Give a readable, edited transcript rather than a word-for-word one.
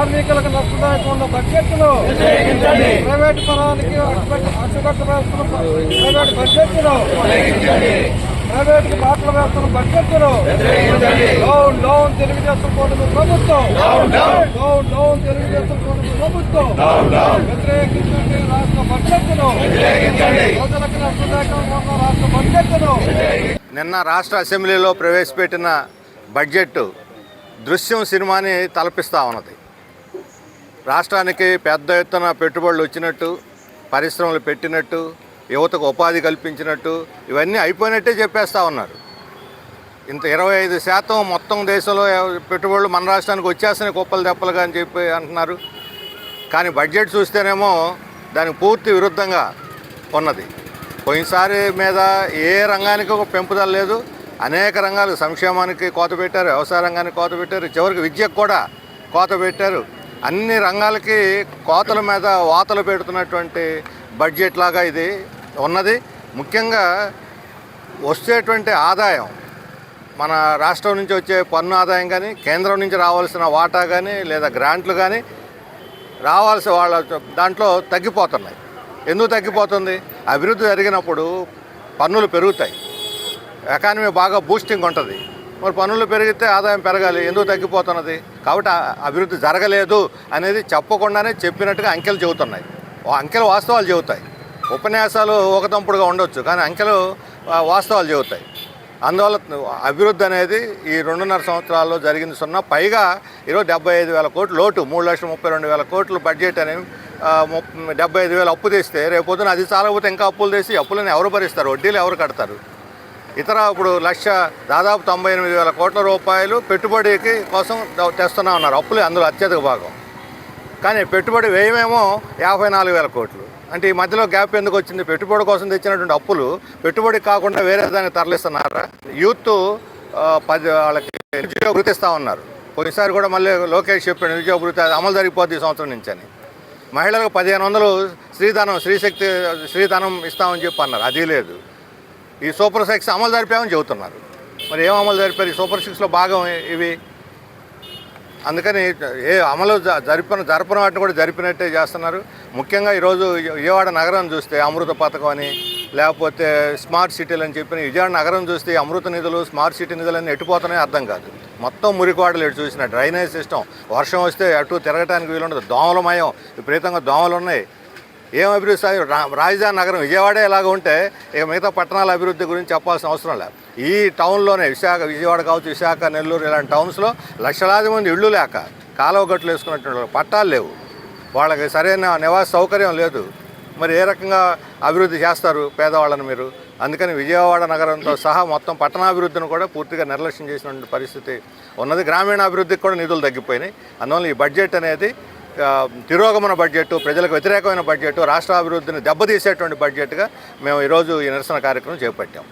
కార్మికులకు నష్టదాయకమైన బడ్జెట్ను, ప్రైవేటు పరానికి అడ్డుకట్ట వేస్తున్న ప్రైవేటు బడ్జెట్ను, ప్రైవేటుకి బాటలు వేస్తున్న బడ్జెట్ను డౌన్ డౌన్ తెలుగుదేశం కూటమి ప్రభుత్వం, డౌన్ తెలుగుదేశం కూటమి ప్రభుత్వం వ్యతిరేకించండి. రాష్ట్ర బడ్జెట్ను, ప్రజలకు నష్టదాయకంగా ఉన్న రాష్ట్ర బడ్జెట్ను. నిన్న రాష్ట్ర అసెంబ్లీలో ప్రవేశపెట్టిన బడ్జెట్ దృశ్యం సినిమాని తలపిస్తూ ఉన్నది. రాష్ట్రానికి పెద్ద ఎత్తున పెట్టుబడులు వచ్చినట్టు, పరిశ్రమలు పెట్టినట్టు, యువతకు ఉపాధి కల్పించినట్టు ఇవన్నీ అయిపోయినట్టే చెప్పేస్తూ ఉన్నారు. ఇంత 25% మొత్తం దేశంలో పెట్టుబడులు మన రాష్ట్రానికి వచ్చేస్తున్నాయి కుప్పలు తెప్పలుగా అని చెప్పి అంటున్నారు. కానీ బడ్జెట్ చూస్తేనేమో దానికి పూర్తి విరుద్ధంగా ఉన్నది. పోయినసారి మీద ఏ రంగానికి ఒక పెంపుదల లేదు. అనేక రంగాలు సంక్షేమానికి కోత పెట్టారు, వ్యవసాయ రంగానికి కోత పెట్టారు, చివరికి విద్యకు కూడా కోత పెట్టారు. అన్ని రంగాలకి కోతల మీద వాతలు పెడుతున్నటువంటి బడ్జెట్ లాగా ఇది ఉన్నది. ముఖ్యంగా వచ్చేటువంటి ఆదాయం, మన రాష్ట్రం నుంచి వచ్చే పన్ను ఆదాయం కానీ, కేంద్రం నుంచి రావాల్సిన వాటా కానీ, లేదా గ్రాంట్లు కానీ రావాల్సిన వాళ్ళ దాంట్లో తగ్గిపోతున్నాయి. ఎందుకు తగ్గిపోతుంది? అభివృద్ధి జరిగినప్పుడు పన్నులు పెరుగుతాయి, ఎకానమీ బాగా బూస్టింగ్ ఉంటుంది. మరి పన్నులు పెరిగితే ఆదాయం పెరగాలి, ఎందుకు తగ్గిపోతున్నది? కాబట్టి అభివృద్ధి జరగలేదు అనేది చెప్పకుండానే చెప్పినట్టుగా అంకెలు చెబుతున్నాయి. అంకెలు వాస్తవాలు చెబుతాయి. ఉపన్యాసాలు ఒకతంపుడుగా ఉండొచ్చు, కానీ అంకెలు వాస్తవాలు చెబుతాయి. అందువల్ల అభివృద్ధి అనేది ఈ 2.5 సంవత్సరాల్లో జరిగింది సున్నా. పైగా ఈరోజు 75,000 కోట్లు లోటు, 3,32,000 కోట్లు బడ్జెట్ అని 75,000 అప్పు తెస్తే రేపొద్దున అది చాలకపోతే ఇంకా అప్పులు తెసి అప్పులను ఎవరు భరిస్తారు? వడ్డీలు ఎవరు కడతారు? ఇప్పుడు దాదాపు 98,000 కోట్ల రూపాయలు పెట్టుబడికి కోసం తెస్తున్నా ఉన్నారు. అప్పులు అందులో అత్యధిక భాగం. కానీ పెట్టుబడి వ్యయమేమో 54,000 కోట్లు. అంటే ఈ మధ్యలో గ్యాప్ ఎందుకు వచ్చింది? పెట్టుబడి కోసం తెచ్చినటువంటి అప్పులు పెట్టుబడి కాకుండా వేరే దానికి తరలిస్తున్నారా? యూత్ వాళ్ళకి నిరుద్యోగ వృత్తి ఇస్తూ ఉన్నారు. పోయినసారి కూడా మళ్ళీ లోకేష్ చెప్పాడు నిరుద్యోగ వృత్తి అమలు జరిగిపోద్ది ఈ సంవత్సరం నుంచి అని. మహిళలకు 1,500 శ్రీధనం ఇస్తామని చెప్పి అన్నారు, అది లేదు. ఈ సూపర్ 6 అమలు జరిపామని చెబుతున్నారు. మరి ఏం అమలు జరిపారు? ఈ సూపర్ 6లో భాగం ఇవి. అందుకని అమలు జరపని వాటిని కూడా జరిపినట్టే చేస్తున్నారు. ముఖ్యంగా ఈరోజు విజయవాడ నగరం చూస్తే అమృత పథకం అని, లేకపోతే స్మార్ట్ సిటీలు అని చెప్పిన విజయవాడ నగరం చూస్తే అమృత నిధులు, స్మార్ట్ సిటీ నిధులన్నీ ఎట్టుపోతున్నాయో అర్థం కాదు. మొత్తం మురికివాడలు ఎటు చూసిన డ్రైనేజ్ సిస్టమ్, వర్షం వస్తే అటు తిరగటానికి వీలుండదు, దోమలమయం, విపరీతంగా దోమలు ఉన్నాయి. ఏం అభివృద్ధి? రాజధాని నగరం విజయవాడే ఎలాగ ఉంటే ఇక మిగతా పట్టణాల అభివృద్ధి గురించి చెప్పాల్సిన అవసరం లేదు. ఈ టౌన్లోనే విజయవాడ కావచ్చు, విశాఖ, నెల్లూరు ఇలాంటి టౌన్స్లో లక్షలాది మంది ఇళ్ళు లేక కాలువ గట్లు వేసుకున్నట్టు పట్టాలు లేవు, వాళ్ళకి సరైన నివాస సౌకర్యం లేదు. మరి ఏ రకంగా అభివృద్ధి చేస్తారు పేదవాళ్ళని మీరు? అందుకని విజయవాడ నగరంతో సహా మొత్తం పట్టణాభివృద్ధిని కూడా పూర్తిగా నిర్లక్ష్యం చేసినటువంటి పరిస్థితి ఉన్నది. గ్రామీణ అభివృద్ధికి కూడా నిధులు తగ్గిపోయినాయి. అందువల్ల ఈ బడ్జెట్ అనేది తిరోగమన బడ్జెట్, ప్రజలకు వ్యతిరేకమైన బడ్జెట్, రాష్ట్ర అభివృద్ధిని దెబ్బతీసేటువంటి బడ్జెట్గా మేము ఈరోజు ఈ నిరసన కార్యక్రమం చేపట్టాం.